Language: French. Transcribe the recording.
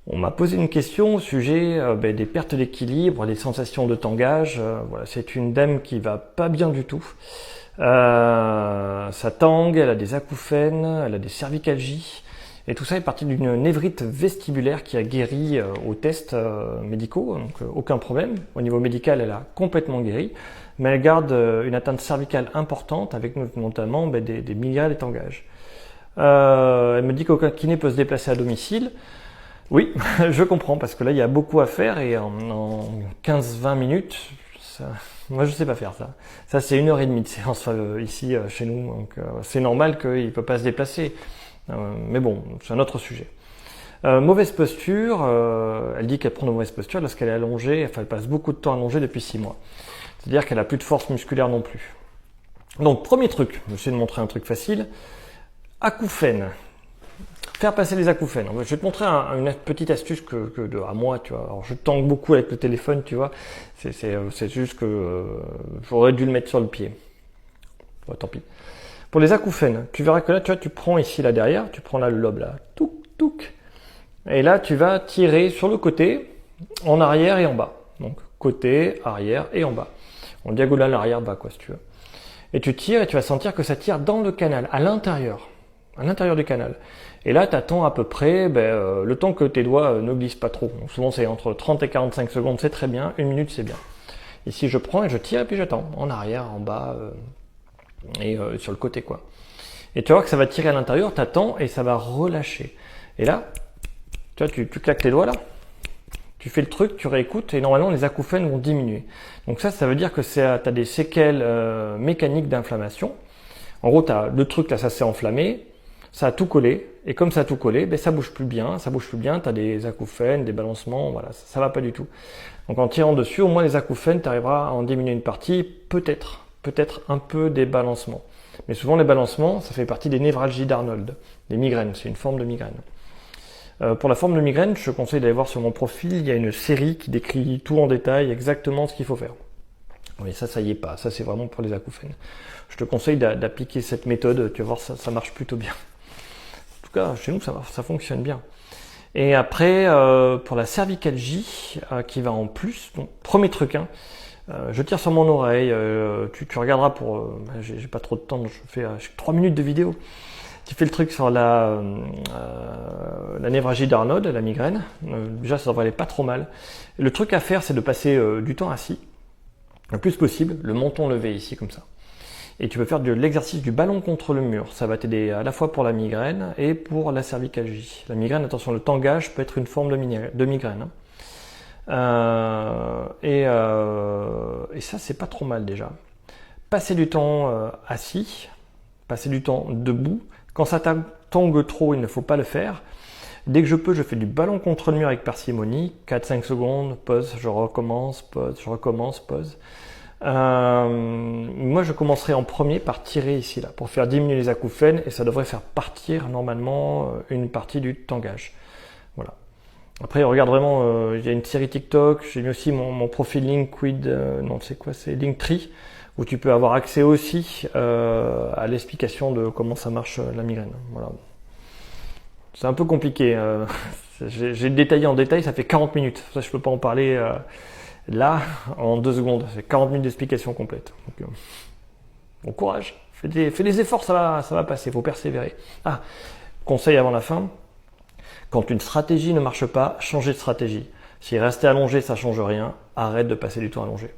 On m'a posé une question au sujet des pertes d'équilibre, des sensations de tangage. Voilà, c'est une dame qui va pas bien du tout. Ça tangue, elle a des acouphènes, elle a des cervicalgies. Et tout ça est parti d'une névrite vestibulaire qui a guéri aux tests médicaux, donc aucun problème. Au niveau médical, elle a complètement guéri, mais elle garde une atteinte cervicale importante avec notamment des migraines et tangages. Elle me dit qu'aucun kiné peut se déplacer à domicile. Oui, je comprends, parce que là, il y a beaucoup à faire et en 15-20 minutes, moi, je sais pas faire ça. Ça, c'est 1h30 de séance ici chez nous, donc c'est normal qu'il ne peut pas se déplacer. Mais bon, c'est un autre sujet. Mauvaise posture, elle dit qu'elle prend de mauvaise posture lorsqu'elle est allongée, enfin, elle passe beaucoup de temps allongée depuis 6 mois. C'est-à-dire qu'elle a plus de force musculaire non plus. Donc, premier truc, je vais essayer de montrer un truc facile. Acouphènes. Faire passer les acouphènes. Je vais te montrer une petite astuce à moi, tu vois. Alors, je tangue beaucoup avec le téléphone, tu vois. C'est juste que j'aurais dû le mettre sur le pied. Bon, tant pis. Pour les acouphènes, tu verras que là, tu vois, tu prends ici, là derrière, tu prends là le lobe, là, touc, touc. Et là, tu vas tirer sur le côté, en arrière et en bas. Donc, côté, arrière et en bas. En diagonale arrière-bas, quoi, si tu veux. Et tu tires et tu vas sentir que ça tire dans le canal, à l'intérieur du canal. Et là, tu attends à peu près le temps que tes doigts ne glissent pas trop. Donc, souvent, c'est entre 30 et 45 secondes, c'est très bien. 1 minute, c'est bien. Ici, je prends et je tire et puis j'attends. En arrière, en bas et sur le côté, quoi. Et tu vois que ça va tirer à l'intérieur, tu attends et ça va relâcher. Et là, tu vois, tu claques les doigts là. Tu fais le truc, tu réécoutes et normalement, les acouphènes vont diminuer. Donc ça veut dire que tu as des séquelles mécaniques d'inflammation. En gros, le truc là, ça s'est enflammé. Ça a tout collé, et comme ça a tout collé, ça bouge plus bien, tu as des acouphènes, des balancements, voilà, ça va pas du tout. Donc en tirant dessus, au moins les acouphènes, tu arriveras à en diminuer une partie, peut-être un peu des balancements. Mais souvent les balancements, ça fait partie des névralgies d'Arnold, des migraines, c'est une forme de migraine. Pour la forme de migraine, je te conseille d'aller voir sur mon profil, il y a une série qui décrit tout en détail, exactement ce qu'il faut faire. Oui, ça y est pas, ça c'est vraiment pour les acouphènes. Je te conseille d'appliquer cette méthode, tu vas voir, ça marche plutôt bien. En tout cas, chez nous, ça fonctionne bien. Et après, pour la cervicalgie, qui va en plus, donc, premier truc, je tire sur mon oreille, tu regarderas j'ai pas trop de temps, je fais 3 minutes de vidéo. Tu fais le truc sur la névralgie d'Arnold, la migraine. Déjà, ça devrait aller pas trop mal. Le truc à faire, c'est de passer du temps assis, le plus possible, le menton levé ici, comme ça. Et tu peux faire de l'exercice du ballon contre le mur. Ça va t'aider à la fois pour la migraine et pour la cervicalgie. La migraine, attention, le tangage peut être une forme de migraine. Et ça, c'est pas trop mal déjà. Passer du temps assis, passer du temps debout. Quand ça tangue trop, il ne faut pas le faire. Dès que je peux, je fais du ballon contre le mur avec parcimonie. 4-5 secondes, pause, je recommence, pause. Moi, je commencerai en premier par tirer ici, là, pour faire diminuer les acouphènes et ça devrait faire partir normalement une partie du tangage. Voilà. Après, regarde vraiment, il y a une série TikTok, j'ai mis aussi mon profil c'est Linktree, où tu peux avoir accès aussi à l'explication de comment ça marche la migraine. Voilà. C'est un peu compliqué. J'ai détaillé en détail, ça fait 40 minutes. Ça, je peux pas en parler. Là, en 2 secondes, c'est 40 minutes d'explication complète. Donc, bon courage, fais des efforts, ça va passer, il faut persévérer. Conseil avant la fin, quand une stratégie ne marche pas, changez de stratégie. Si rester allongé, ça change rien, arrête de passer du temps allongé.